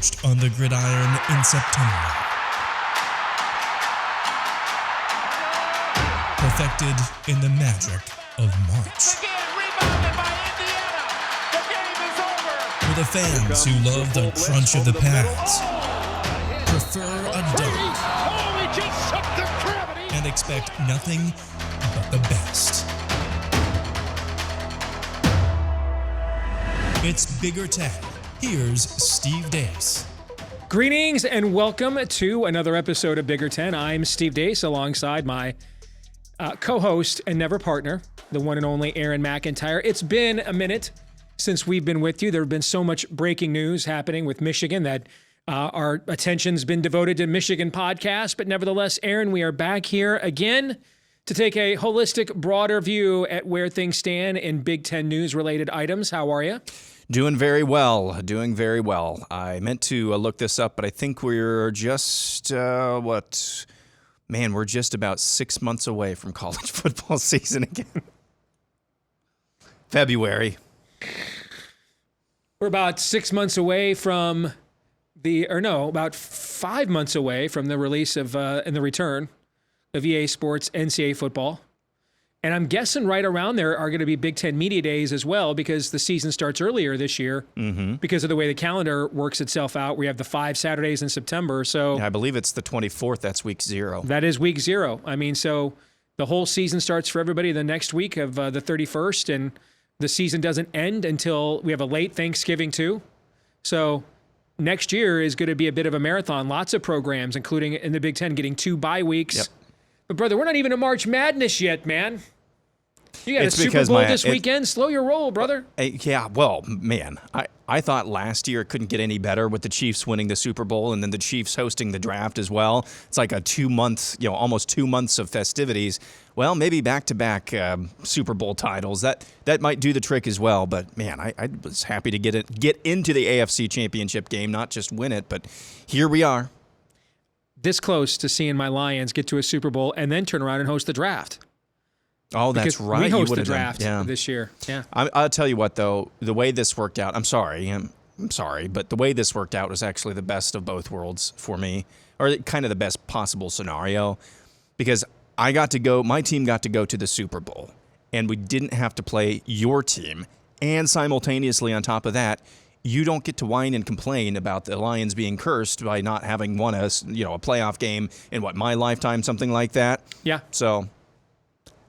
forged on the gridiron in September. Perfected in the magic of March. Again, rebounded by Indiana. The game is over. For the fans who love the crunch of the pads, prefer a dunk, Oh, he just shook the gravity. and expect nothing but the best. It's Bigger Ten. Here's Steve Dace. Greetings and welcome to another episode of Bigger Ten. I'm Steve Dace alongside my co-host and never partner, the one and only Aaron McIntyre. It's been a minute since we've been with you. There have been so much breaking news happening with Michigan that our attention's been devoted to Michigan podcast. But nevertheless, Aaron, we are back here again to take a holistic, broader view at where things stand in Big Ten news-related items. How are you? Doing very well. I meant to look this up, but I think we're just, we're just about 6 months away from college football season again. February. We're about 6 months away from about 5 months away from the release of and the return of EA Sports NCAA football. And I'm guessing right around there are going to be Big Ten Media Days as well, because the season starts earlier this year because of the way the calendar works itself out. We have the 5 Saturdays in September. So I believe it's the 24th. That's week 0. That is week 0. I mean, so the whole season starts for everybody the next week of the 31st, and the season doesn't end until we have a late Thanksgiving too. So next year is going to be a bit of a marathon. Lots of programs, including in the Big Ten, getting 2 bye weeks. Yep. But brother, we're not even in March Madness yet, man. You got a Super Bowl this weekend. Slow your roll, brother. Yeah, well, man, I thought last year it couldn't get any better with the Chiefs winning the Super Bowl and then the Chiefs hosting the draft as well. It's like a 2 month, almost 2 months of festivities. Well, maybe back-to-back Super Bowl titles. That might do the trick as well. But man, I was happy to get into the AFC Championship game, not just win it. But here we are. This close to seeing my Lions get to a Super Bowl and then turn around and host the draft. Oh, that's because right. We host the draft this year. Yeah. I'll tell you what, though, the way this worked out, I'm sorry, but the way this worked out was actually the best of both worlds for me, or kind of the best possible scenario, because my team got to go to the Super Bowl, and we didn't have to play your team, and simultaneously on top of that, you don't get to whine and complain about the Lions being cursed by not having won a playoff game in my lifetime, something like that. Yeah. So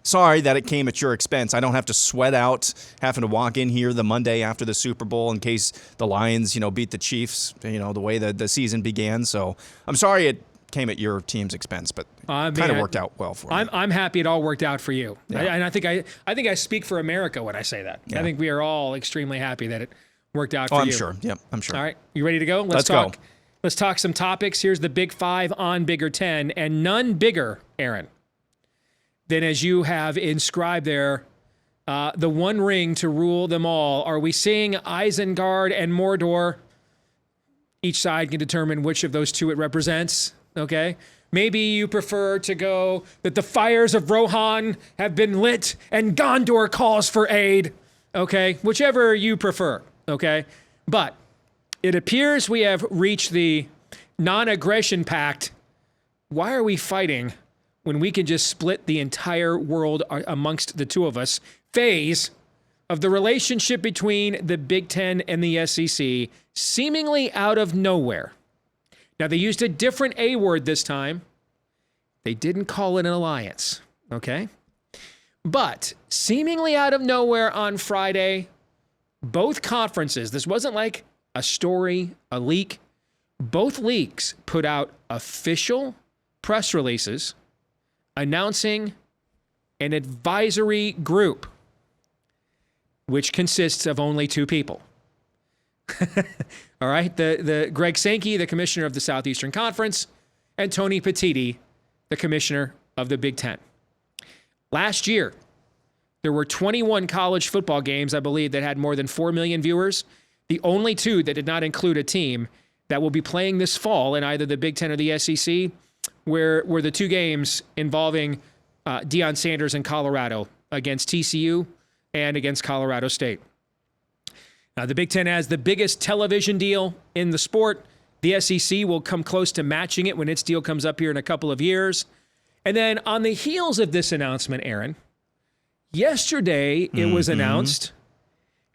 sorry that it came at your expense. I don't have to sweat out having to walk in here the Monday after the Super Bowl in case the Lions, beat the Chiefs, the way the season began. So I'm sorry it came at your team's expense, but kind of worked out well for me. I'm happy it all worked out for you. Yeah. And I think I speak for America when I say that. Yeah. I think we are all extremely happy that it worked out for you. I'm sure. Yep, I'm sure. All right. You ready to go? Let's go. Let's talk some topics. Here's the Big 5 on Bigger 10, and none bigger, Aaron, than, as you have inscribed there, the one ring to rule them all. Are we seeing Isengard and Mordor? Each side can determine which of those two it represents, okay? Maybe you prefer to go that the fires of Rohan have been lit and Gondor calls for aid, okay? Whichever you prefer, okay? But it appears we have reached the non-aggression pact. Why are we fighting when we can just split the entire world amongst the two of us phase of the relationship between the Big Ten and the SEC, seemingly out of nowhere? Now, they used a different A word this time. They didn't call it an alliance, okay? But seemingly out of nowhere on Friday, both conferences, this wasn't like a story, a leak, both leagues put out official press releases announcing an advisory group, which consists of only 2 people. All right, the Greg Sankey, the commissioner of the Southeastern Conference, and Tony Petitti, the commissioner of the Big Ten. Last year, there were 21 college football games, I believe, that had more than 4 million viewers. The only 2 that did not include a team that will be playing this fall in either the Big Ten or the SEC were the 2 games involving Deion Sanders in Colorado against TCU and against Colorado State. Now, the Big Ten has the biggest television deal in the sport. The SEC will come close to matching it when its deal comes up here in a couple of years. And then on the heels of this announcement, Aaron, yesterday it was announced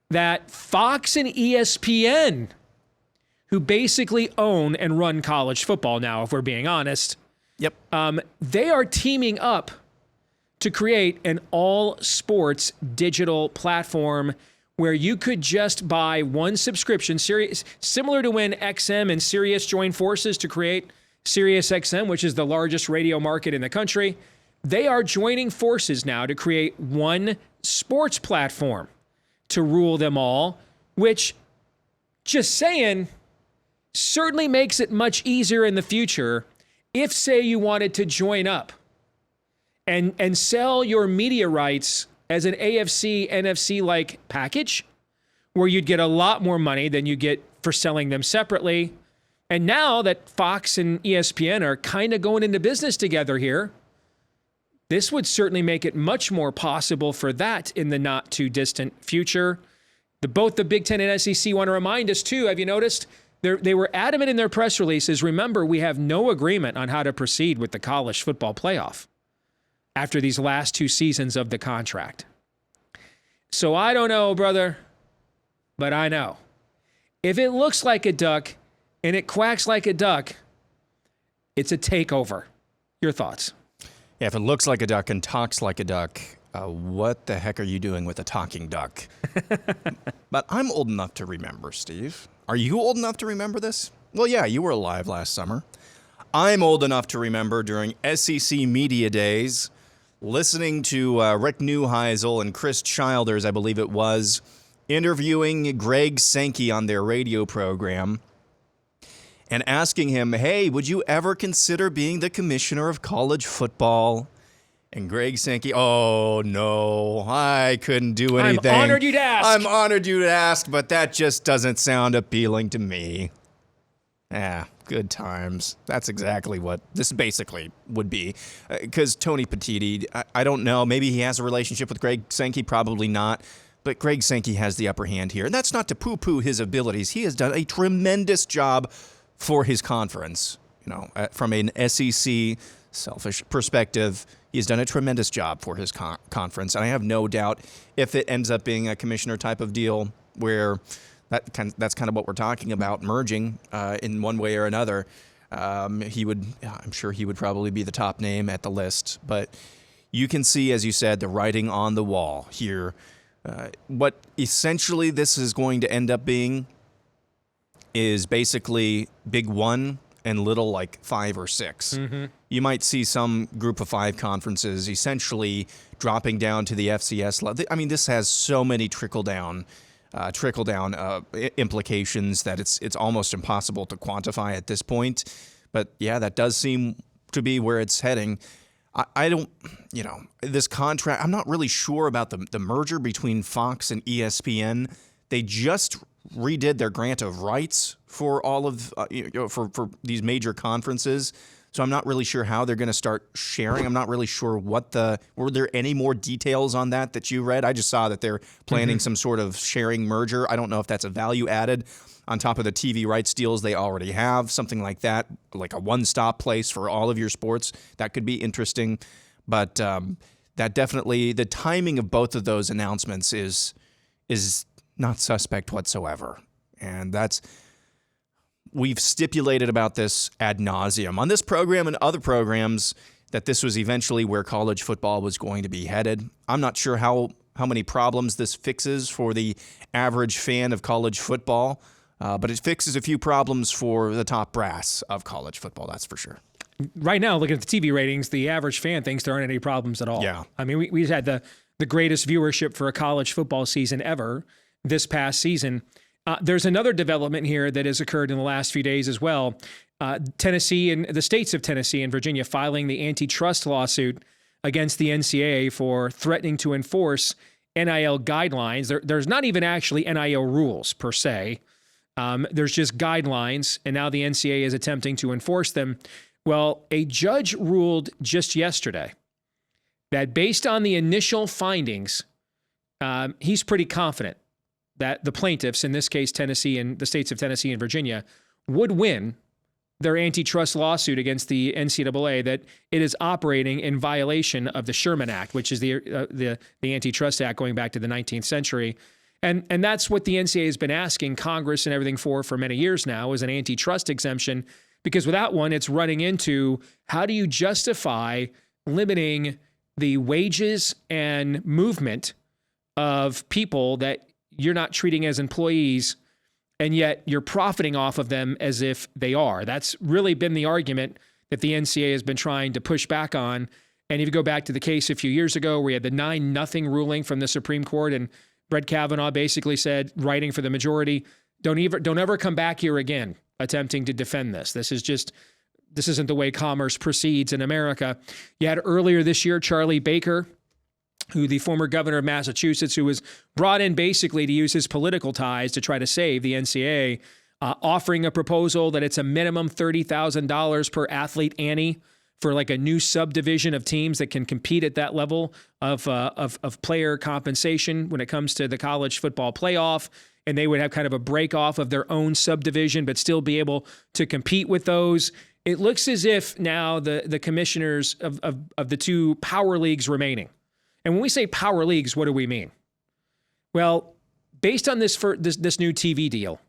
that Fox and ESPN, who basically own and run college football now, if we're being honest, they are teaming up to create an all-sports digital platform where you could just buy one subscription, similar to when XM and Sirius joined forces to create Sirius XM, which is the largest radio market in the country. They are joining forces now to create one sports platform to rule them all, which, just saying, certainly makes it much easier in the future if, say, you wanted to join up and sell your media rights as an AFC, NFC-like package, where you'd get a lot more money than you get for selling them separately. And now that Fox and ESPN are kind of going into business together here, this would certainly make it much more possible for that in the not-too-distant future. Both the Big Ten and SEC want to remind us, too, have you noticed? They were adamant in their press releases, remember, we have no agreement on how to proceed with the college football playoff after these last 2 seasons of the contract. So I don't know, brother, but I know. If it looks like a duck and it quacks like a duck, it's a takeover. Your thoughts? Yeah, if it looks like a duck and talks like a duck, what the heck are you doing with a talking duck? But I'm old enough to remember, Steve. Are you old enough to remember this? Well, yeah, you were alive last summer. I'm old enough to remember during SEC Media Days, listening to Rick Neuheisel and Chris Childers, I believe it was, interviewing Greg Sankey on their radio program and asking him, hey, would you ever consider being the commissioner of college football? And Greg Sankey, oh, no, I couldn't do anything. I'm honored you'd ask. I'm honored you'd ask, but that just doesn't sound appealing to me. Good times. That's exactly what this basically would be. Because Tony Petitti, I don't know, maybe he has a relationship with Greg Sankey, probably not. But Greg Sankey has the upper hand here. And that's not to poo-poo his abilities. He has done a tremendous job for his conference. You know, from an SEC selfish perspective, he's done a tremendous job for his conference. And I have no doubt if it ends up being a commissioner type of deal where that's kind of what we're talking about, merging in one way or another, I'm sure he would probably be the top name at the list. But you can see, as you said, the writing on the wall here. What essentially this is going to end up being is basically Big One and little like 5 or 6. Mm-hmm. You might see some group of 5 conferences essentially dropping down to the FCS level. I mean, this has so many trickle-down implications that it's almost impossible to quantify at this point. But yeah, that does seem to be where it's heading. I don't, this contract, I'm not really sure about the merger between Fox and ESPN. They just redid their grant of rights for all of, for these major conferences. So I'm not really sure how they're going to start sharing. I'm not really sure were there any more details on that you read? I just saw that they're planning some sort of sharing merger. I don't know if that's a value added on top of the TV rights deals they already have, something like that, like a one-stop place for all of your sports. That could be interesting. But that definitely, the timing of both of those announcements is not suspect whatsoever. And we've stipulated about this ad nauseum on this program and other programs that this was eventually where college football was going to be headed. I'm not sure how many problems this fixes for the average fan of college football, but it fixes a few problems for the top brass of college football, that's for sure. Right now, looking at the TV ratings, the average fan thinks there aren't any problems at all. Yeah. I mean, we had the greatest viewership for a college football season ever this past season. There's another development here that has occurred in the last few days as well. Tennessee and the states of Tennessee and Virginia filing the antitrust lawsuit against the NCAA for threatening to enforce NIL guidelines. There's not even actually NIL rules per se. There's just guidelines, and now the NCAA is attempting to enforce them. Well, a judge ruled just yesterday that based on the initial findings, he's pretty confident that the plaintiffs, in this case Tennessee and the states of Tennessee and Virginia, would win their antitrust lawsuit against the NCAA that it is operating in violation of the Sherman Act, which is the Antitrust Act going back to the 19th century. And that's what the NCAA has been asking Congress and everything for many years now, is an antitrust exemption, because without one, it's running into how do you justify limiting the wages and movement of people that you're not treating as employees, and yet you're profiting off of them as if they are. That's really been the argument that the NCAA has been trying to push back on. And if you go back to the case a few years ago where you had the 9-0 ruling from the Supreme Court, and Brett Kavanaugh basically said, writing for the majority, don't ever come back here again attempting to defend this. This isn't the way commerce proceeds in America. You had earlier this year, Charlie Baker, who the former governor of Massachusetts, who was brought in basically to use his political ties to try to save the NCAA, offering a proposal that it's a minimum $30,000 per athlete ante for like a new subdivision of teams that can compete at that level of player compensation when it comes to the college football playoff. And they would have kind of a break off of their own subdivision, but still be able to compete with those. It looks as if now the commissioners of the two power leagues remaining. And when we say power leagues, what do we mean? Well, based on this new TV deal,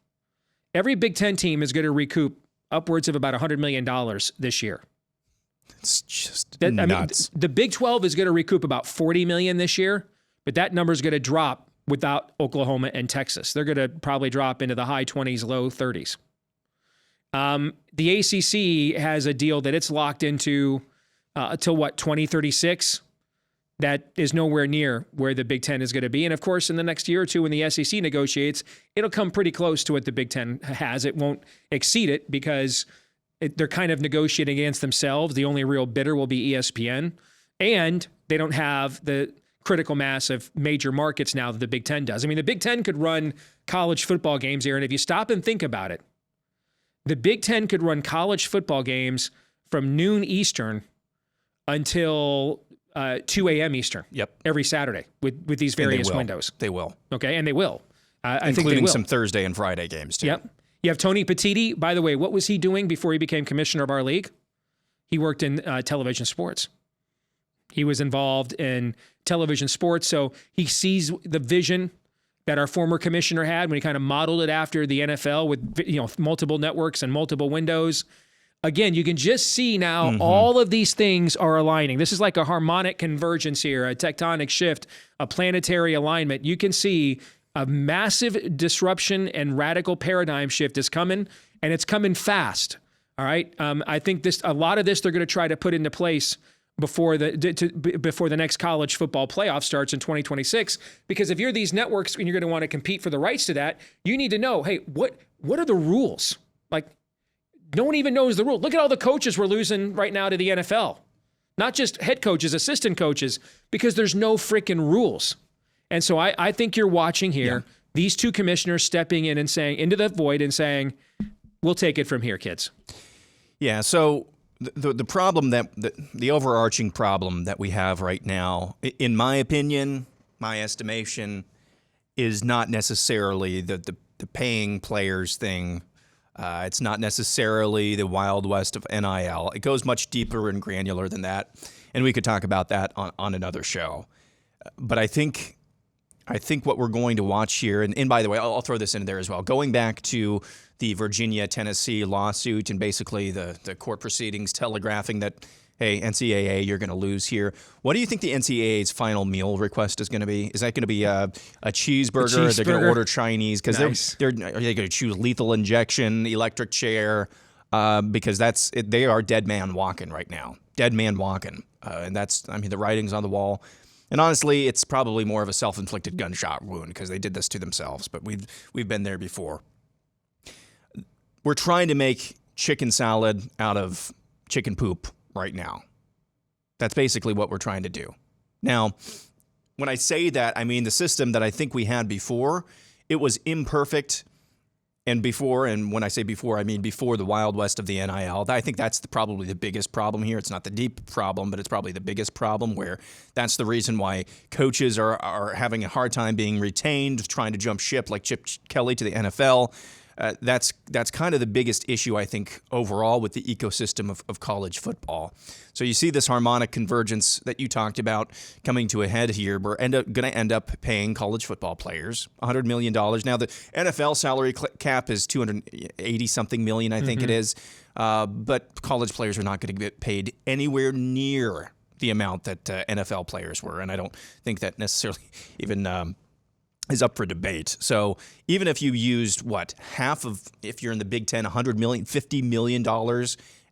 every Big Ten team is going to recoup upwards of about $100 million this year. It's just nuts. I mean, the Big 12 is going to recoup about $40 million this year, but that number is going to drop without Oklahoma and Texas. They're going to probably drop into the high 20s, low 30s. The ACC has a deal that it's locked into till 2036. That is nowhere near where the Big Ten is going to be. And of course, in the next year or two, when the SEC negotiates, it'll come pretty close to what the Big Ten has. It won't exceed it because they're kind of negotiating against themselves. The only real bidder will be ESPN. And they don't have the critical mass of major markets now that the Big Ten does. I mean, the Big Ten could run college football games here. And if you stop and think about it, the Big Ten could run college football games from noon Eastern until 2 a.m. Eastern. Yep. Every Saturday with these various windows. They will. Okay, and they will. I think they including will. some Thursday and Friday games too. Yep. You have Tony Petitti. By the way, what was he doing before he became commissioner of our league? He worked in television sports. He was involved in television sports, so he sees the vision that our former commissioner had when he kind of modeled it after the NFL with multiple networks and multiple windows. Again, you can just see now all of these things are aligning. This is like a harmonic convergence here, a tectonic shift, a planetary alignment. You can see a massive disruption and radical paradigm shift is coming, and it's coming fast. All right. I think a lot of this they're going to try to put into place before the next college football playoff starts in 2026. Because if you're these networks and you're going to want to compete for the rights to that, you need to know, hey, what are the rules? Like, no one even knows the rule. Look at all the coaches we're losing right now to the NFL. Not just head coaches, assistant coaches, because there's no freaking rules. And so I think you're watching here these two commissioners stepping in and saying, into the void and saying, we'll take it from here, kids. Yeah, so the problem the overarching problem that we have right now, in my opinion, my estimation, is not necessarily the paying players thing. It's not necessarily the Wild West of NIL. It goes much deeper and granular than that, and we could talk about that on another show. But I think what we're going to watch here, and by the way, I'll throw this in there as well. Going back to the Virginia-Tennessee lawsuit and basically the court proceedings telegraphing that, hey, NCAA, you're going to lose here. What do you think the NCAA's final meal request is going to be? Is that going to be a cheeseburger? They're going to order Chinese because are they going to choose lethal injection, electric chair? Because they are dead man walking right now. Dead man walking. And the writing's on the wall. And honestly, it's probably more of a self-inflicted gunshot wound because they did this to themselves. But we've been there before. We're trying to make chicken salad out of chicken poop right now. That's basically what we're trying to do. Now, when I say that, I mean the system that I think we had before, it was imperfect. And when I say before, I mean before the Wild West of the NIL. I think that's probably the biggest problem here. It's not the deep problem, but it's probably the biggest problem, where that's the reason why coaches are having a hard time being retained, trying to jump ship like Chip Kelly to the NFL. that's kind of the biggest issue, I think, overall with the ecosystem of college football. So you see this harmonic convergence that you talked about coming to a head here. We're going to end up paying college football players $100 million. Now, the NFL salary cap is $280-something million, I think it is. But college players are not going to get paid anywhere near the amount that NFL players were. And I don't think that necessarily even is up for debate. So even if you used half of, if you're in the Big Ten, $100 million, $50 million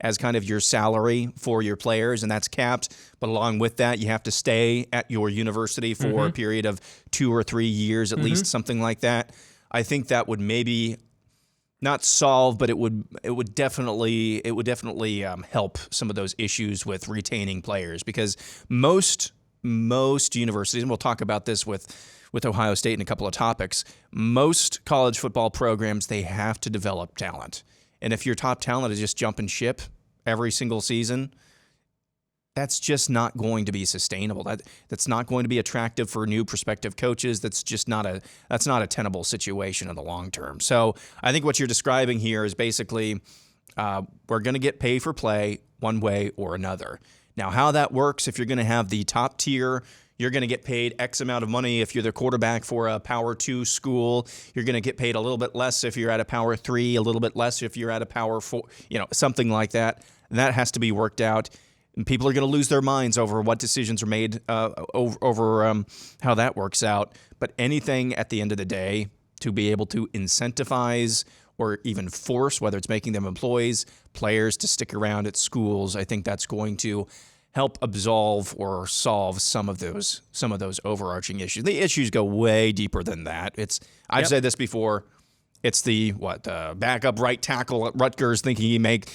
as kind of your salary for your players, and that's capped. But along with that, you have to stay at your university for a period of 2 or 3 years, at least, something like that. I think that would maybe not solve, but it would definitely help some of those issues with retaining players, because most universities, and we'll talk about this with Ohio State in a couple of topics, most college football programs, they have to develop talent. And if your top talent is just jumping ship every single season, that's just not going to be sustainable. That's not going to be attractive for new prospective coaches. That's not a tenable situation in the long term. So I think what you're describing here is basically we're going to get pay for play one way or another. Now, how that works, if you're going to have the top tier, you're going to get paid X amount of money if you're the quarterback for a Power 2 school. You're going to get paid a little bit less if you're at a Power 3, a little bit less if you're at a Power 4, something like that. And that has to be worked out. And people are going to lose their minds over what decisions are made over how that works out. But anything at the end of the day to be able to incentivize or even force, whether it's making them employees, players to stick around at schools, I think that's going to help absolve or solve some of those overarching issues. The issues go way deeper than that. I've said this before. It's the backup right tackle at Rutgers thinking he's worth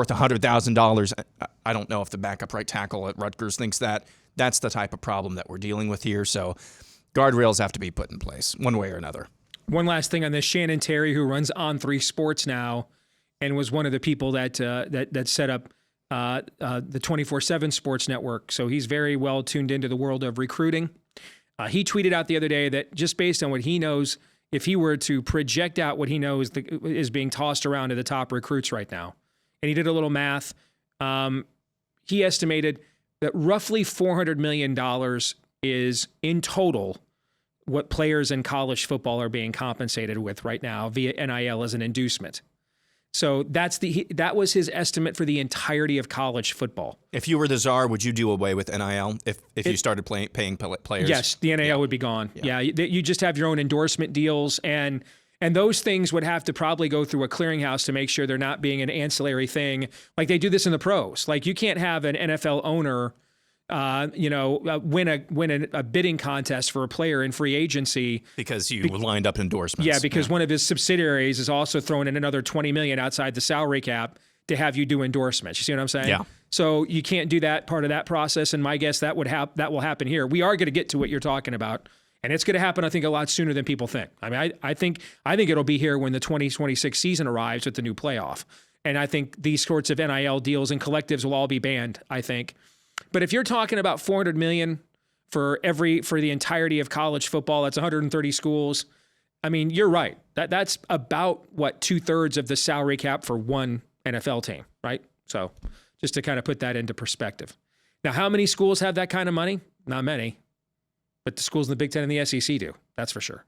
$100,000. I don't know if the backup right tackle at Rutgers thinks that. That's the type of problem that we're dealing with here. So guardrails have to be put in place one way or another. One last thing on this: Shannon Terry, who runs On3 Sports now, and was one of the people that set up the 24/7 Sports Network. So he's very well tuned into the world of recruiting. He tweeted out the other day that just based on what he knows, if he were to project out what he knows is being tossed around to the top recruits right now, and he did a little math, he estimated that roughly $400 million is in total what players in college football are being compensated with right now via NIL as an inducement. So that was his estimate for the entirety of college football. If you were the czar, would you do away with NIL if you started paying players? Yes, the NIL would be gone. Yeah, you just have your own endorsement deals, and those things would have to probably go through a clearinghouse to make sure they're not being an ancillary thing. Like they do this in the pros. Like you can't have an NFL owner win a bidding contest for a player in free agency because you lined up endorsements. Yeah, because one of his subsidiaries is also throwing in another $20 million outside the salary cap to have you do endorsements. You see what I'm saying? Yeah. So you can't do that part of that process. And my guess that will happen here. We are going to get to what you're talking about, and it's going to happen, I think, a lot sooner than people think. I mean, I think it'll be here when the 2026 season arrives with the new playoff, and I think these sorts of NIL deals and collectives will all be banned, I think. But if you're talking about $400 million for the entirety of college football, that's 130 schools. I mean, you're right. That's about 2/3 of the salary cap for one NFL team, right? So just to kind of put that into perspective. Now, how many schools have that kind of money? Not many, but the schools in the Big Ten and the SEC do. That's for sure.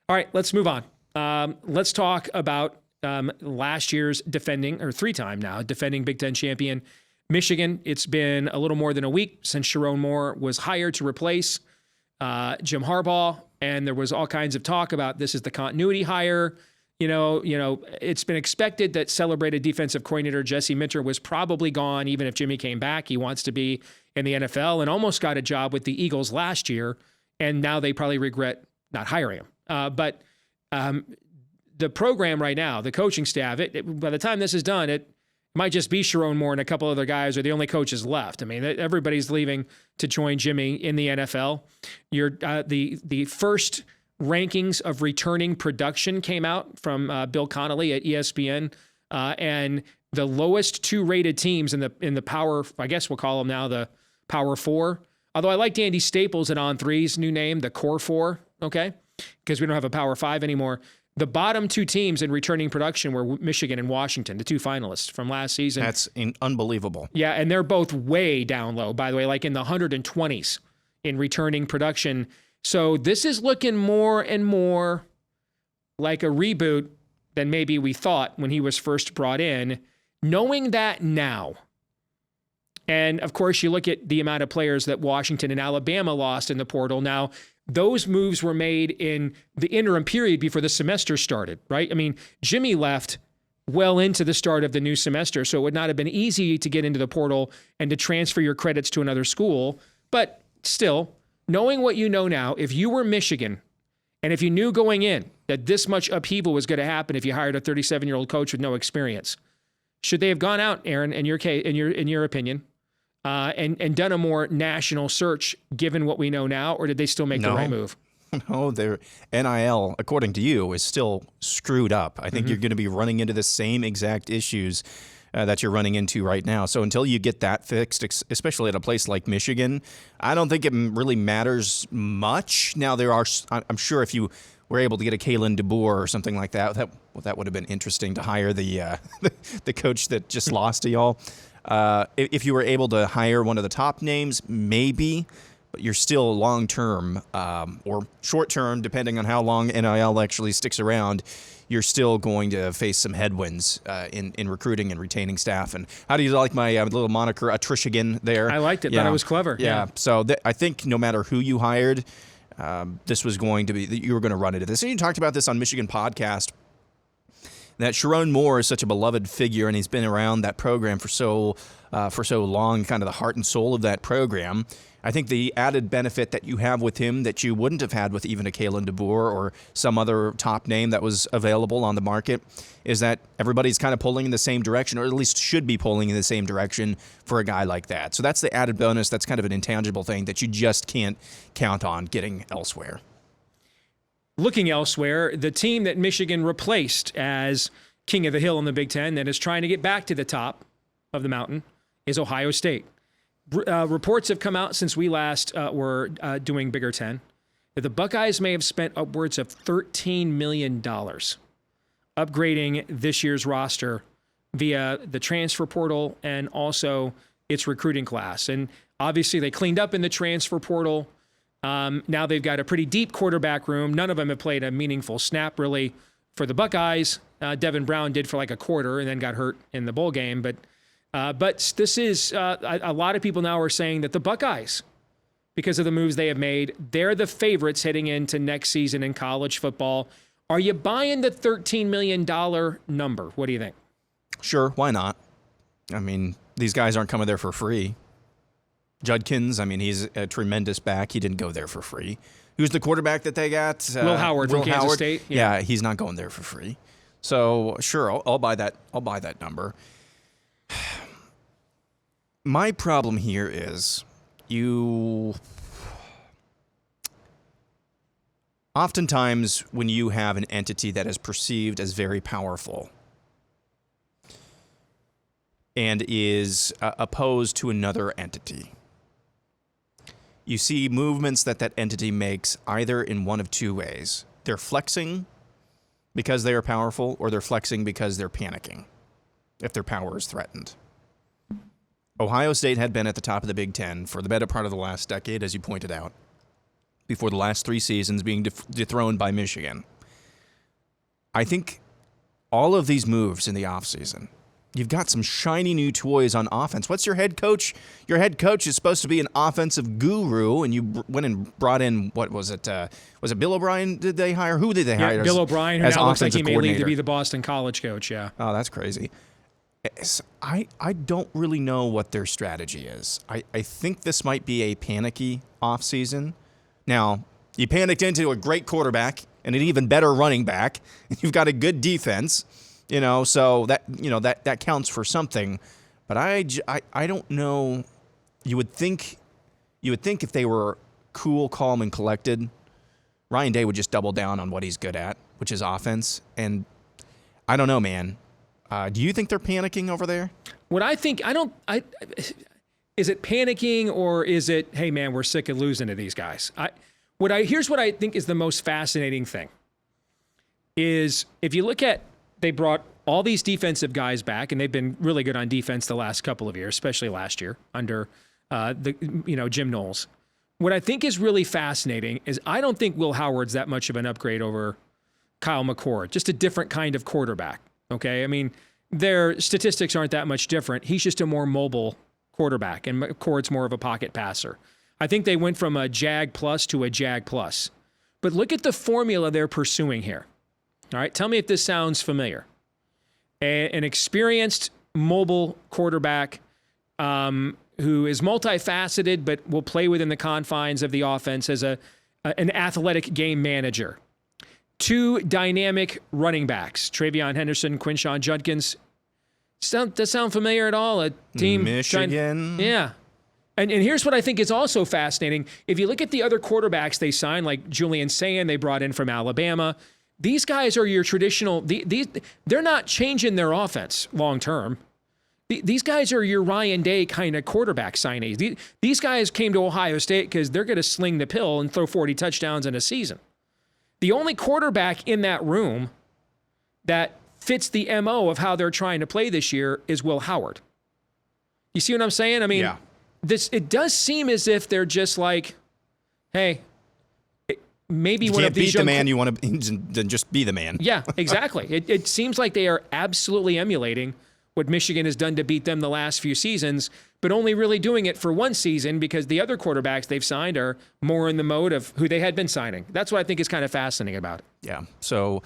All right, let's move on. Let's talk about last year's three-time now defending Big Ten champion Michigan. It's been a little more than a week since Sharon Moore was hired to replace Jim Harbaugh, and there was all kinds of talk about this is the continuity hire. It's been expected that celebrated defensive coordinator Jesse Minter was probably gone even if Jimmy came back. He wants to be in the NFL and almost got a job with the Eagles last year, and now they probably regret not hiring him. But the program right now, the coaching staff, by the time this is done, it might just be Sharon Moore and a couple other guys are the only coaches left. I mean, everybody's leaving to join Jimmy in the NFL. The first rankings of returning production came out from Bill Connolly at ESPN, and the lowest 2 rated teams in the power, I guess we'll call them now the Power 4. Although I liked Andy Staples at On3's new name, the Core 4. Okay, because we don't have a Power 5 anymore. The bottom two teams in returning production were Michigan and Washington, the two finalists from last season. That's unbelievable. Yeah, and they're both way down low, by the way, like in the 120s in returning production. So this is looking more and more like a reboot than maybe we thought when he was first brought in. Knowing that now, and of course you look at the amount of players that Washington and Alabama lost in the portal. Now, those moves were made in the interim period before the semester started, right? I mean, Jimmy left well into the start of the new semester, so it would not have been easy to get into the portal and to transfer your credits to another school. But still, knowing what you know now, if you were Michigan, and if you knew going in that this much upheaval was going to happen if you hired a 37-year-old coach with no experience, should they have gone out, Aaron, in your opinion, and done a more national search given what we know now, or did they still make the right move? No, their NIL, according to you, is still screwed up. I think you're going to be running into the same exact issues that you're running into right now. So until you get that fixed, especially at a place like Michigan, I don't think it really matters much. Now, I'm sure if you were able to get a Kalen DeBoer or something like that, that would have been interesting to hire the the coach that just lost to y'all. If you were able to hire one of the top names, maybe, but you're still long-term or short-term, depending on how long NIL actually sticks around, you're still going to face some headwinds in recruiting and retaining staff. And how do you like my little moniker, Atrishigan, there? I liked it. Yeah. Thought it was clever. Yeah. So I think no matter who you hired, this was going to be, you were going to run into this. And you talked about this on Michigan Podcast, that Sharon Moore is such a beloved figure, and he's been around that program for so long, kind of the heart and soul of that program. I think the added benefit that you have with him that you wouldn't have had with even a Kalen DeBoer or some other top name that was available on the market is that everybody's kind of pulling in the same direction, or at least should be pulling in the same direction for a guy like that. So that's the added bonus. That's kind of an intangible thing that you just can't count on getting elsewhere. Looking elsewhere, the team that Michigan replaced as king of the hill in the Big Ten that is trying to get back to the top of the mountain is Ohio State. Reports have come out since we last were doing Bigger Ten that the Buckeyes may have spent upwards of $13 million upgrading this year's roster via the transfer portal and also its recruiting class. And obviously they cleaned up in the transfer portal. Now they've got a pretty deep quarterback room. None of them have played a meaningful snap, really, for the Buckeyes. Devin Brown did for like a quarter and then got hurt in the bowl game. But this is a lot of people now are saying that the Buckeyes, because of the moves they have made, they're the favorites heading into next season in college football. Are you buying the $13 million number? What do you think? Sure, why not? I mean, these guys aren't coming there for free. Judkins, I mean, he's a tremendous back. He didn't go there for free. Who's the quarterback that they got? Will Howard from Kansas State. Yeah, he's not going there for free. So sure, I'll buy that. I'll buy that number. My problem here is oftentimes when you have an entity that is perceived as very powerful and is opposed to another entity, you see movements that entity makes either in one of two ways. They're flexing because they are powerful, or they're flexing because they're panicking if their power is threatened. Ohio State had been at the top of the Big Ten for the better part of the last decade, as you pointed out, before the last 3 seasons being dethroned by Michigan. I think all of these moves in the offseason, you've got some shiny new toys on offense. What's your head coach? Your head coach is supposed to be an offensive guru, and you went and brought in, what was it? Was it Bill O'Brien? Did they hire? Who did they hire? Bill O'Brien, who as now looks like he may leave coordinator? to be the Boston College coach, yeah. Oh, that's crazy. I don't really know what their strategy is. I think this might be a panicky offseason. Now, you panicked into a great quarterback and an even better running back, and you've got a good defense, so that counts for something. But I don't know. You would think if they were cool, calm, and collected, Ryan Day would just double down on what he's good at, which is offense. And I don't know, man. Do you think they're panicking over there? What I think, is it panicking, or is it, hey man, we're sick of losing to these guys? Here's what I think is the most fascinating thing is if you look at, they brought all these defensive guys back, and they've been really good on defense the last couple of years, especially last year under Jim Knowles. What I think is really fascinating is I don't think Will Howard's that much of an upgrade over Kyle McCord, just a different kind of quarterback. Okay, I mean, their statistics aren't that much different. He's just a more mobile quarterback, and McCord's more of a pocket passer. I think they went from a Jag plus to a Jag plus. But look at the formula they're pursuing here. All right, tell me if this sounds familiar. An experienced mobile quarterback who is multifaceted but will play within the confines of the offense as an athletic game manager. 2 dynamic running backs, Travion Henderson, Quinshawn Judkins. Does that sound familiar at all? A team Michigan. Yeah. And here's what I think is also fascinating. If you look at the other quarterbacks they signed, like Julian Sayin, they brought in from Alabama. These guys are your traditional. They're not changing their offense long term. These guys are your Ryan Day kind of quarterback signees. These guys came to Ohio State because they're going to sling the pill and throw 40 touchdowns in a season. The only quarterback in that room that fits the MO of how they're trying to play this year is Will Howard. You see what I'm saying? I mean, yeah. It does seem as if they're just like, hey, maybe one of these you can't beat the man you want to, then just be the man. Yeah, exactly. It seems like they are absolutely emulating what Michigan has done to beat them the last few seasons, but only really doing it for one season because the other quarterbacks they've signed are more in the mode of who they had been signing. That's what I think is kind of fascinating about it. Yeah. So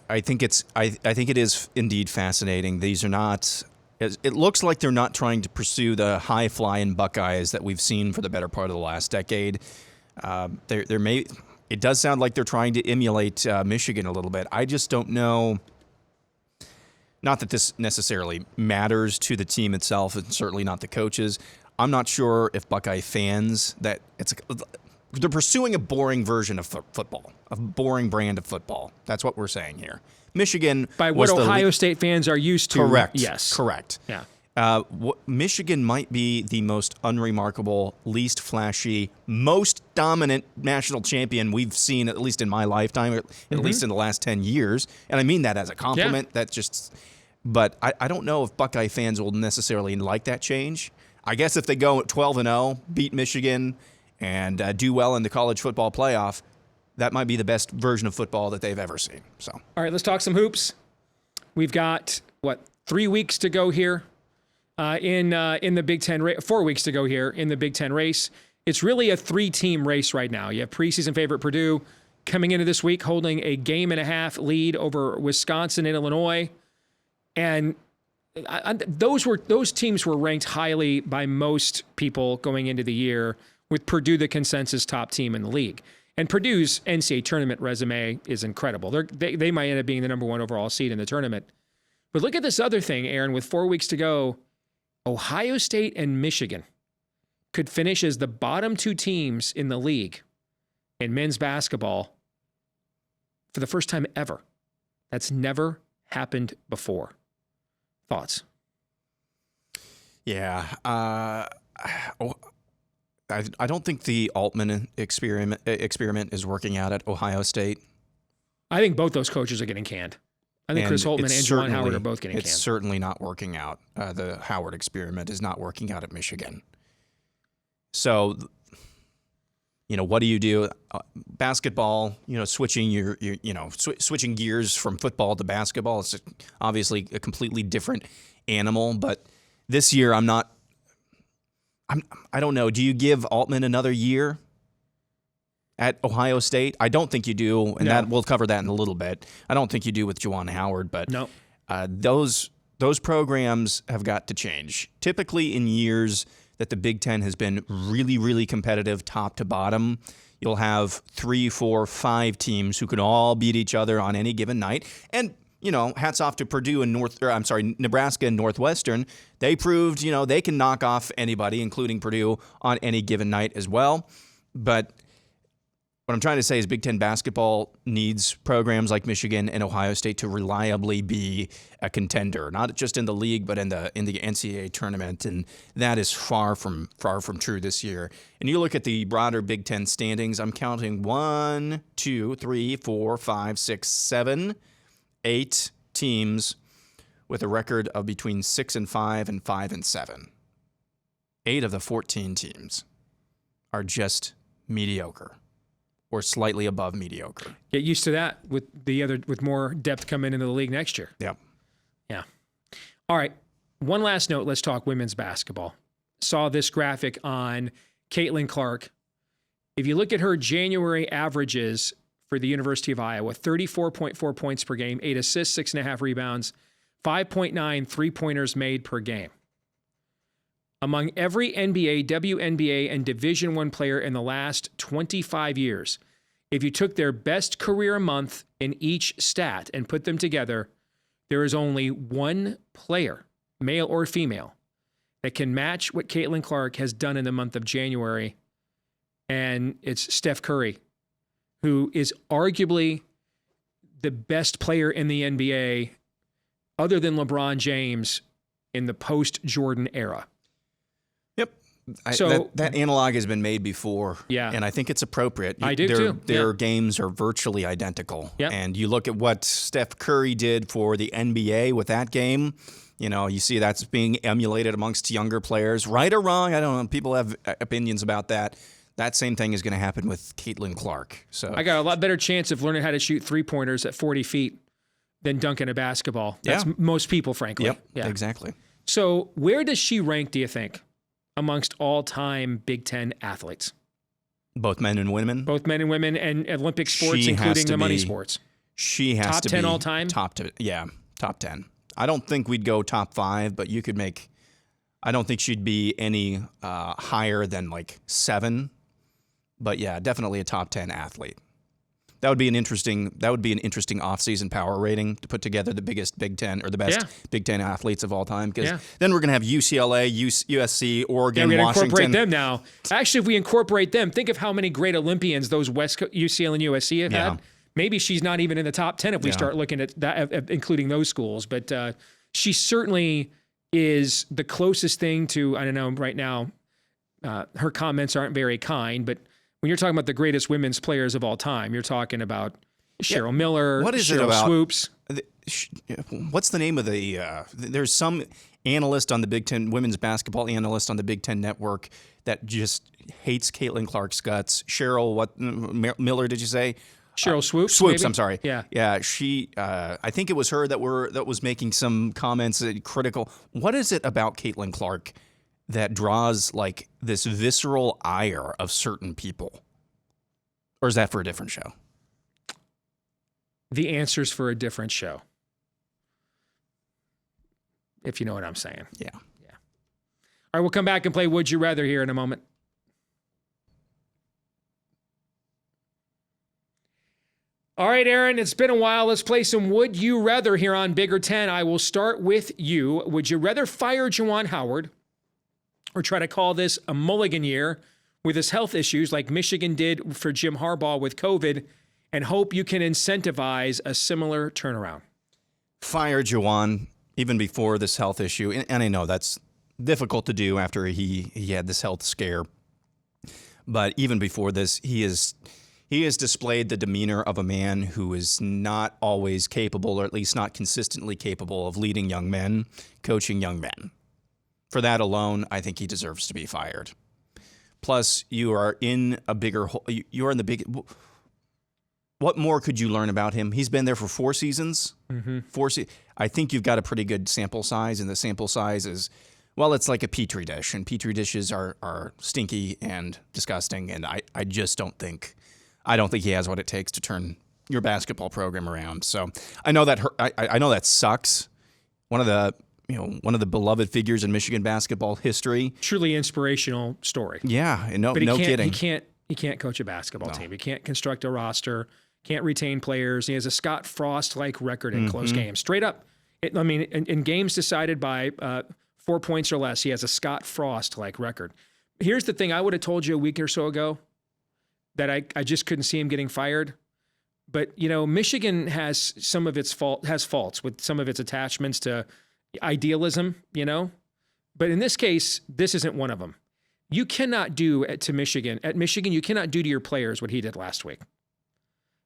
I think it is indeed fascinating. These are not. It looks like they're not trying to pursue the high-flying Buckeyes that we've seen for the better part of the last decade. It does sound like they're trying to emulate Michigan a little bit. I just don't know. Not that this necessarily matters to the team itself, and certainly not the coaches. I'm not sure if Buckeye fans they're pursuing a boring version of football, a boring brand of football. That's what we're saying here. Michigan by what Ohio State fans are used to. Correct. Yes. Correct. Yeah. Michigan might be the most unremarkable, least flashy, most dominant national champion we've seen, at least in my lifetime, at least in the last 10 years. And I mean that as a compliment. Yeah. But I don't know if Buckeye fans will necessarily like that change. I guess if they go at 12-0, beat Michigan, and do well in the college football playoff, that might be the best version of football that they've ever seen. So, all right, let's talk some hoops. We've got 3 weeks to go here in the Big Ten. 4 weeks to go here in the Big Ten race. It's really a 3-team race right now. You have preseason favorite Purdue coming into this week, holding a 1.5-game lead over Wisconsin and Illinois, and those teams were ranked highly by most people going into the year, with Purdue the consensus top team in the league. And Purdue's NCAA tournament resume is incredible. They might end up being the number 1 overall seed in the tournament. But look at this other thing, Aaron, with 4 weeks to go. Ohio State and Michigan could finish as the bottom 2 teams in the league in men's basketball for the first time ever. That's never happened before. Thoughts? Yeah. I don't think the Altman experiment is working out at Ohio State. I think both those coaches are getting canned. I think Chris Holtman and Juwan Howard are both getting canned. It's certainly not working out. The Howard experiment is not working out at Michigan. So, what do you do? Basketball, switching switching gears from football to basketball. It's obviously a completely different animal. But this year, I don't know. Do you give Altman another year at Ohio State? I don't think you do, and that we'll cover that in a little bit. I don't think you do with Juwan Howard, but no. Those programs have got to change. Typically, in years that the Big Ten has been really, really competitive, top to bottom, you'll have 3, 4, 5 teams who can all beat each other on any given night, and hats off to Purdue and Nebraska and Northwestern. They proved, they can knock off anybody, including Purdue, on any given night as well. But What I'm trying to say is Big Ten basketball needs programs like Michigan and Ohio State to reliably be a contender, not just in the league, but in the NCAA tournament, and that is far from true this year. And you look at the broader Big Ten standings. I'm counting 1, 2, 3, 4, 5, 6, 7, 8 teams with a record of between 6-5 and 5-7. 8 of the 14 teams are just mediocre or slightly above mediocre. Get used to that with more depth coming into the league next year. Yep. Yeah. All right. One last note. Let's talk women's basketball. Saw this graphic on Caitlyn Clark. If you look at her January averages for the University of Iowa, 34.4 points per game, 8 assists, 6.5 rebounds, 5.9 three-pointers made per game. Among every NBA, WNBA, and Division I player in the last 25 years, if you took their best career month in each stat and put them together, there is only one player, male or female, that can match what Caitlyn Clark has done in the month of January, and it's Steph Curry, who is arguably the best player in the NBA other than LeBron James in the post-Jordan era. Yep. So that analog has been made before. Yeah. And I think it's appropriate. I do too. Their games are virtually identical. Yep. And you look at what Steph Curry did for the NBA with that game. You know, you see that's being emulated amongst younger players. Right or wrong, I don't know. People have opinions about that. That same thing is going to happen with Caitlyn Clark. So I got a lot better chance of learning how to shoot three-pointers at 40 feet than dunking a basketball. That's most people, frankly. Yep, yeah, exactly. So where does she rank, do you think, amongst all-time Big Ten athletes? Both men and women? Both men and women and Olympic sports, She including has to the money be- sports. She has Top to 10 be all time? Top 10. I don't think we'd go top 5, but you could make. I don't think she'd be any higher than like 7. But yeah, definitely a top 10 athlete. That would be an interesting offseason power rating to put together the biggest Big Ten or the best Big Ten athletes of all time. Because then we're gonna have UCLA, USC, Oregon, We're going to Washington. incorporate them now. Actually, if we incorporate them, think of how many great Olympians those UCLA and USC have had. Maybe she's not even in the top 10 if we start looking at that, including those schools. But she certainly is the closest thing to, I don't know, right now, her comments aren't very kind, but when you're talking about the greatest women's players of all time, you're talking about Cheryl Miller, What is Cheryl it about Swoops. What's the name of the? There's some analyst on the Big Ten, women's basketball analyst on the Big Ten Network that just hates Caitlyn Clark's guts. Cheryl, Miller? Did you say? Cheryl Swoops. Swoops, maybe? I'm sorry. Yeah. She. I think it was her that was making some comments critical. What is it about Caitlyn Clark that draws like this visceral ire of certain people? Or is that for a different show? The answer's for a different show. If you know what I'm saying. Yeah. All right, we'll come back and play Would You Rather here in a moment. All right, Aaron, it's been a while. Let's play some Would You Rather here on Bigger 10. I will start with you. Would you rather fire Juwan Howard or try to call this a mulligan year with his health issues like Michigan did for Jim Harbaugh with COVID and hope you can incentivize a similar turnaround? Fire Juwan even before this health issue. And I know that's difficult to do after he had this health scare. But even before this, he has displayed the demeanor of a man who is not always capable, or at least not consistently capable, of leading young men, coaching young men. For that alone, I think he deserves to be fired. Plus, you are in a bigger hole. You are in the big. What more could you learn about him? He's been there for 4 seasons. Mm-hmm. I think you've got a pretty good sample size, and the sample size is, well, it's like a petri dish, and petri dishes are stinky and disgusting, and I just don't think he has what it takes to turn your basketball program around. So I know that I know that sucks. One of the beloved figures in Michigan basketball history. Truly inspirational story. Yeah, no But kidding. He can't coach a basketball team. He can't construct a roster. Can't retain players. He has a Scott Frost-like record in close games. Straight up. In games decided by 4 points or less, he has a Scott Frost-like record. Here's the thing I would have told you a week or so ago. that I just couldn't see him getting fired. But, Michigan has some of its faults with some of its attachments to idealism, But in this case, this isn't one of them. You cannot do at Michigan, you cannot do to your players what he did last week.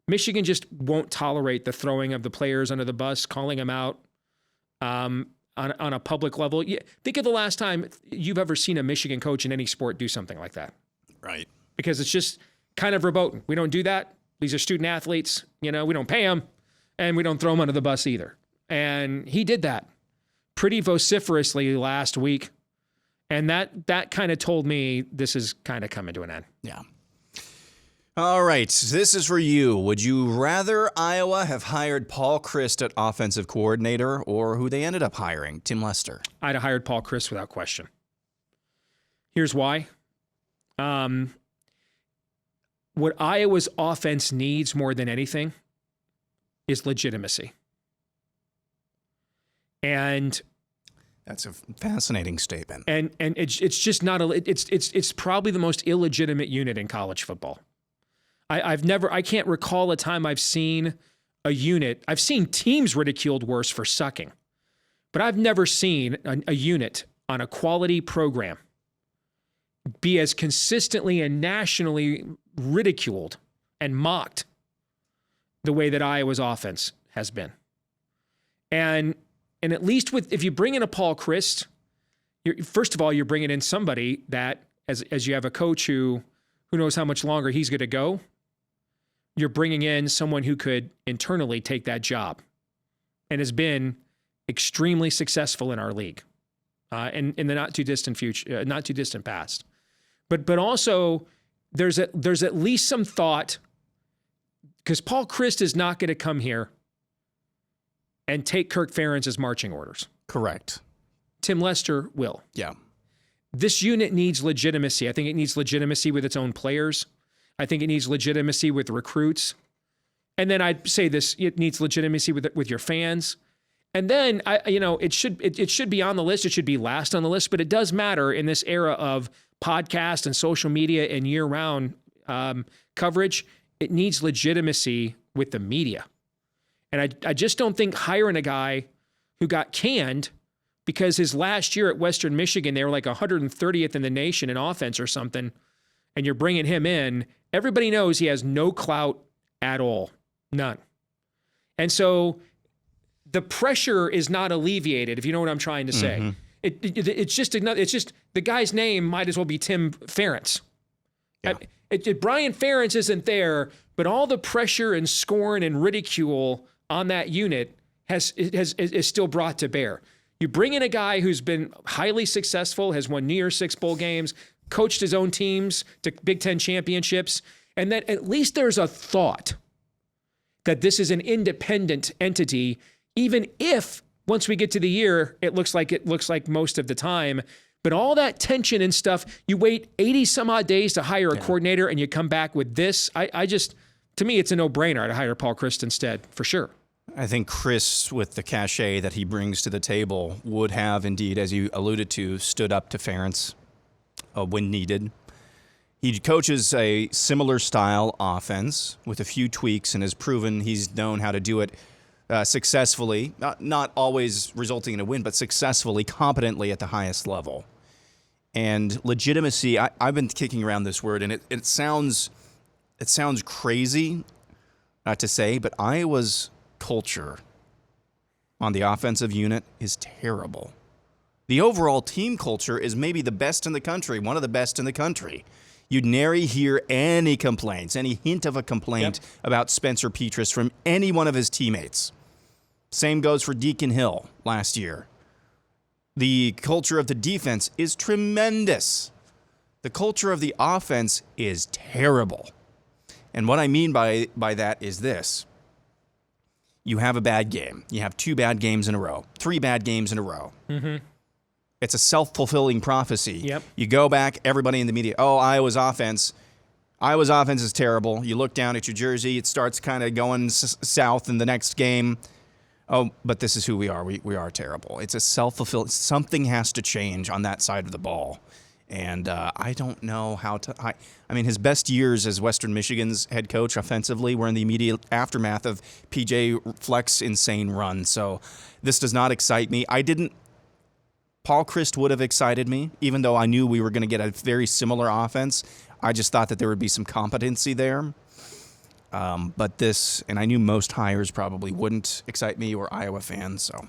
Michigan just won't tolerate the throwing of the players under the bus, calling them out on a public level. Think of the last time you've ever seen a Michigan coach in any sport do something like that. Right. Because it's just kind of verboten. We don't do that. These are student athletes. We don't pay them, and we don't throw them under the bus either. And he did that pretty vociferously last week. And that kind of told me this is kind of coming to an end. Yeah. All right, this is for you. Would you rather Iowa have hired Paul Chryst at offensive coordinator or who they ended up hiring, Tim Lester? I'd have hired Paul Chryst without question. Here's why. What Iowa's offense needs more than anything is legitimacy. And that's a fascinating statement. And it's just not it's probably the most illegitimate unit in college football. I can't recall a time I've seen a unit. I've seen teams ridiculed worse for sucking, but I've never seen a unit on a quality program be as consistently and nationally ridiculed and mocked the way that Iowa's offense has been. And at least if you bring in a Paul Chryst, first of all, you're bringing in somebody that, as you have a coach who knows how much longer he's going to go, you're bringing in someone who could internally take that job and has been extremely successful in our league in the not too distant past. But also there's at least some thought, because Paul Chryst is not going to come here and take Kirk Ferentz's marching orders. Correct. Tim Lester will. Yeah. This unit needs legitimacy. I think it needs legitimacy with its own players. I think it needs legitimacy with recruits. And then I'd say it needs legitimacy with your fans. And then it should be on the list. It should be last on the list, but it does matter in this era of podcast and social media and year-round coverage. It needs legitimacy with the media. And I just don't think hiring a guy who got canned because his last year at Western Michigan, they were like 130th in the nation in offense or something, and you're bringing him in, everybody knows he has no clout at all. None. And so the pressure is not alleviated, if you know what I'm trying to say. Mm-hmm. It's just the guy's name might as well be Tim Ferentz. Yeah. Brian Ferentz isn't there, but all the pressure and scorn and ridicule on that unit is still brought to bear. You bring in a guy who's been highly successful, has won New Year's Six bowl games, coached his own teams to Big Ten championships, and that at least there's a thought that this is an independent entity, even if once we get to the year, it looks like most of the time. But all that tension and stuff, you wait 80 some odd days to hire a coordinator and you come back with this. To me, it's a no-brainer to hire Paul Chryst instead, for sure. I think Chryst, with the cachet that he brings to the table, would have indeed, as you alluded to, stood up to Ferentz when needed. He coaches a similar style offense with a few tweaks and has proven he's known how to do it successfully, not always resulting in a win, but successfully, competently at the highest level. And legitimacy, I've been kicking around this word, and it sounds crazy to say, but Iowa's culture on the offensive unit is terrible. The overall team culture is maybe the best in the country, one of the best in the country. You'd nary hear any complaints, any hint of a complaint about Spencer Petras from any one of his teammates. Same goes for Deacon Hill last year. The culture of the defense is tremendous. The culture of the offense is terrible. And what I mean by that is this. You have a bad game. You have 2 bad games in a row, 3 bad games in a row. Mm-hmm. It's a self-fulfilling prophecy. Yep. You go back, everybody in the media, Iowa's offense is terrible. You look down at your jersey, it starts kind of going south in the next game. Oh, but this is who we are. We are terrible. It's a self-fulfilling. Something has to change on that side of the ball. And I don't know how to. I mean, his best years as Western Michigan's head coach offensively were in the immediate aftermath of PJ Fleck's insane run. So this does not excite me. Paul Chryst would have excited me, even though I knew we were going to get a very similar offense. I just thought that there would be some competency there. But this, and I knew most hires probably wouldn't excite me or Iowa fans. So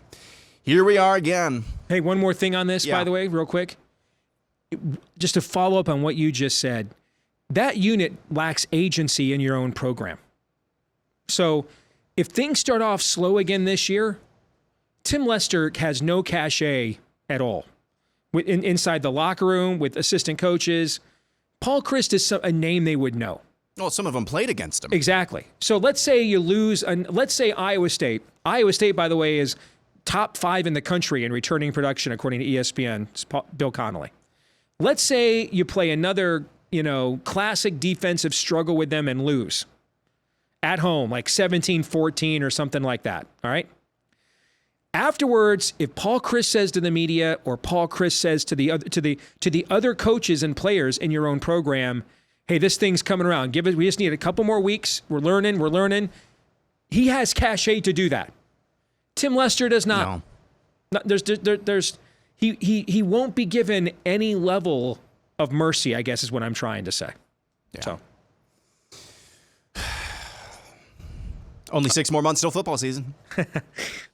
here we are again. Hey, one more thing on this, by the way, real quick. Just to follow up on what you just said, that unit lacks agency in your own program. So if things start off slow again this year, Tim Lester has no cachet at all. Inside the locker room, with assistant coaches, Paul Chryst is a name they would know. Well, some of them played against him. Exactly. So let's say you lose, let's say Iowa State. Iowa State, by the way, is top 5 in the country in returning production, according to ESPN, Bill Connolly. Let's say you play another, classic defensive struggle with them and lose at home, like 17-14 or something like that. All right. Afterwards, if Paul Chryst says to the media or Paul Chryst says to the other coaches and players in your own program, hey, this thing's coming around. We just need a couple more weeks. We're learning. He has cachet to do that. Tim Lester does not. No. He won't be given any level of mercy, I guess is what I'm trying to say. Yeah. So. Only 6 more months till football season.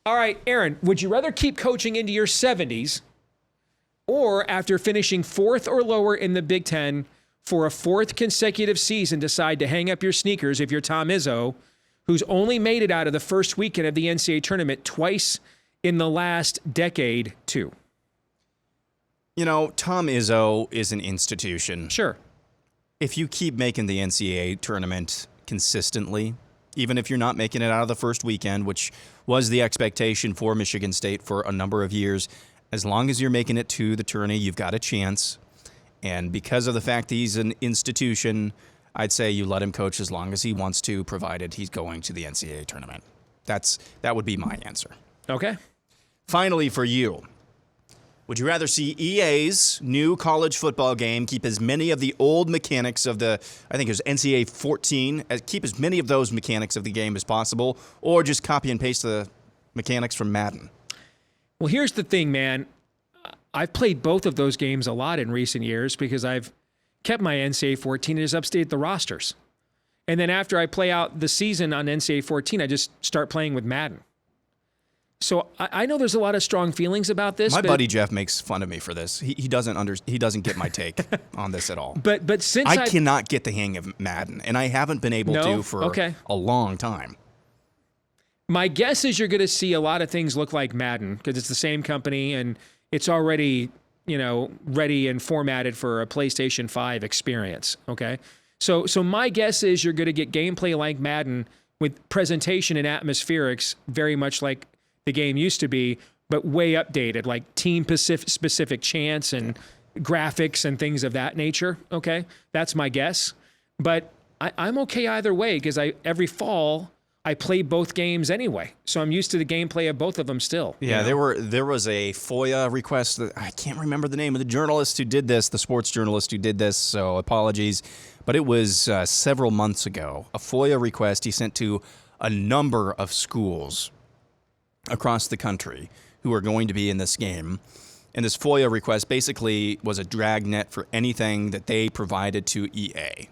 All right, Aaron, would you rather keep coaching into your 70s or after finishing 4th or lower in the Big Ten for a 4th consecutive season decide to hang up your sneakers if you're Tom Izzo, who's only made it out of the first weekend of the NCAA tournament twice in the last decade, too? Tom Izzo is an institution. Sure. If you keep making the NCAA tournament consistently, even if you're not making it out of the first weekend, which was the expectation for Michigan State for a number of years, as long as you're making it to the tourney, you've got a chance. And because of the fact that he's an institution, I'd say you let him coach as long as he wants to, provided he's going to the NCAA tournament. That would be my answer. Okay. Finally, for you, would you rather see EA's new college football game keep as many of the old mechanics of I think it was NCAA 14, keep as many of those mechanics of the game as possible, or just copy and paste the mechanics from Madden? Well, here's the thing, man. I've played both of those games a lot in recent years because I've kept my NCAA 14 and just updated the rosters. And then after I play out the season on NCAA 14, I just start playing with Madden. So I know there's a lot of strong feelings about this. My buddy Jeff makes fun of me for this. He doesn't get my take on this at all. But since I cannot get the hang of Madden, and I haven't been able to for a long time. My guess is you're going to see a lot of things look like Madden because it's the same company and it's already, ready and formatted for a PlayStation 5 experience. Okay. So my guess is you're going to get gameplay like Madden with presentation and atmospherics very much like the game used to be, but way updated, like team specific chants and graphics and things of that nature. Okay. That's my guess. But I'm okay either way because every fall I play both games anyway. So I'm used to the gameplay of both of them still. Yeah, there was a FOIA request that I can't remember the name of the journalist who did this, the sports journalist who did this, so apologies. But it was several months ago, a FOIA request he sent to a number of schools across the country who are going to be in this game. And this FOIA request basically was a dragnet for anything that they provided to EA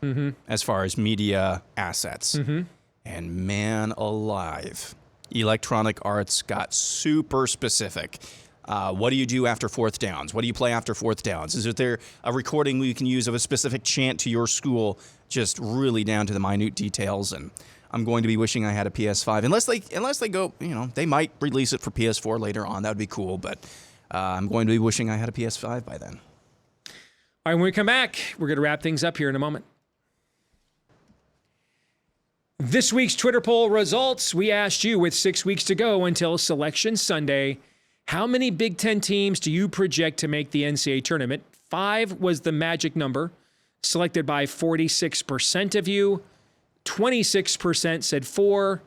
as far as media assets. Mm-hmm. And man alive, Electronic Arts got super specific. What do you do after 4th downs? What do you play after 4th downs? Is there a recording you can use of a specific chant to your school? Just really down to the minute details. And I'm going to be wishing I had a PS5. Unless they go, they might release it for PS4 later on. That would be cool. But I'm going to be wishing I had a PS5 by then. All right, when we come back, we're going to wrap things up here in a moment. This week's Twitter poll results, we asked you with 6 weeks to go until Selection Sunday, how many Big Ten teams do you project to make the NCAA tournament? 5 was the magic number, selected by 46% of you. 26% said 4,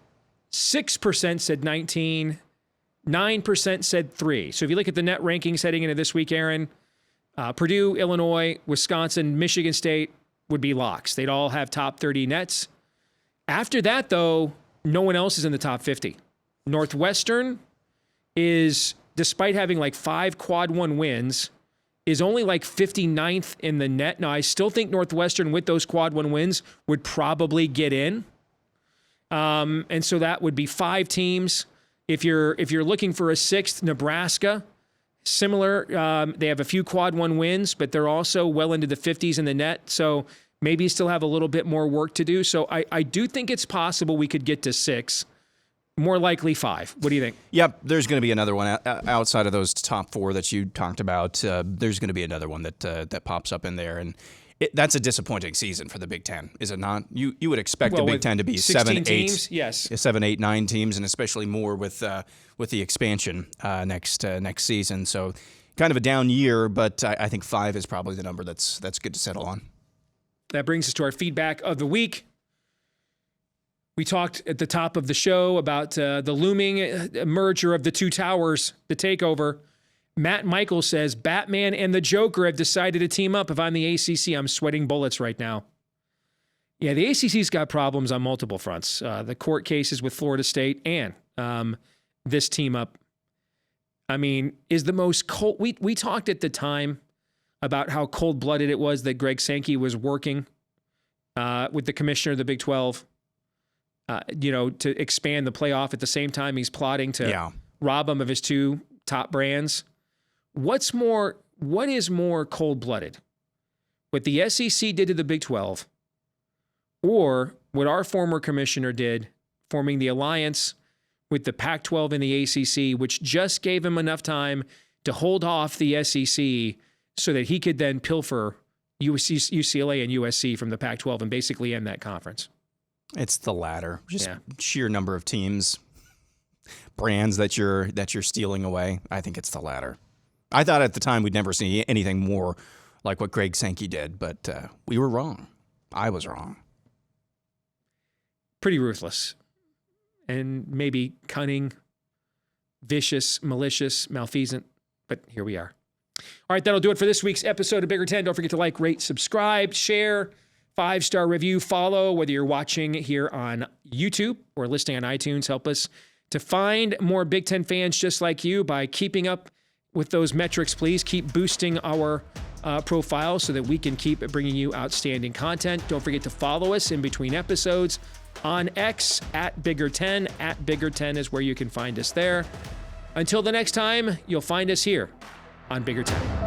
6% said 19, 9% said 3. So if you look at the net rankings heading into this week, Aaron, Purdue, Illinois, Wisconsin, Michigan State would be locks. They'd all have top 30 nets. After that, though, no one else is in the top 50. Northwestern is, despite having like 5 quad 1 wins, is only like 59th in the net. Now, I still think Northwestern with those quad 1 wins would probably get in. And so that would be 5 teams. If you're looking for a 6th, Nebraska, similar. They have a few quad 1 wins, but they're also well into the 50s in the net. So maybe still have a little bit more work to do. So I do think it's possible we could get to 6. More likely 5. What do you think? Yep, there's going to be another one outside of those top 4 that you talked about. There's going to be another one that pops up in there, and that's a disappointing season for the Big Ten, is it not? You would expect the Big Ten to be 7, 8, teams, yes, 7, 8, 9 teams, and especially more with the expansion next season. So kind of a down year, but I think 5 is probably the number that's good to settle on. That brings us to our feedback of the week. We talked at the top of the show about the looming merger of the two towers, the takeover. Matt Michael says, Batman and the Joker have decided to team up. If I'm the ACC, I'm sweating bullets right now. Yeah, the ACC's got problems on multiple fronts. The court cases with Florida State and this team up. I mean, is the most cold. We talked at the time about how cold-blooded it was that Greg Sankey was working with the commissioner of the Big 12. To expand the playoff at the same time he's plotting to rob him of his 2 top brands. What is more cold-blooded? What the SEC did to the Big 12 or what our former commissioner did, forming the alliance with the Pac-12 and the ACC, which just gave him enough time to hold off the SEC so that he could then pilfer UCLA and USC from the Pac-12 and basically end that conference? It's the latter. Just sheer number of teams, brands that you're stealing away. I think it's the latter. I thought at the time we'd never see anything more like what Greg Sankey did, but we were wrong. I was wrong. Pretty ruthless. And maybe cunning, vicious, malicious, malfeasant, but here we are. All right, that'll do it for this week's episode of Bigger 10. Don't forget to like, rate, subscribe, share, 5-star review, follow, whether you're watching here on YouTube or listening on iTunes. Help us to find more Big Ten fans just like you by keeping up with those metrics, please. Keep boosting our profile so that we can keep bringing you outstanding content. Don't forget to follow us in between episodes on X at Bigger10. At Bigger10 is where you can find us there. Until the next time, you'll find us here on Bigger 10.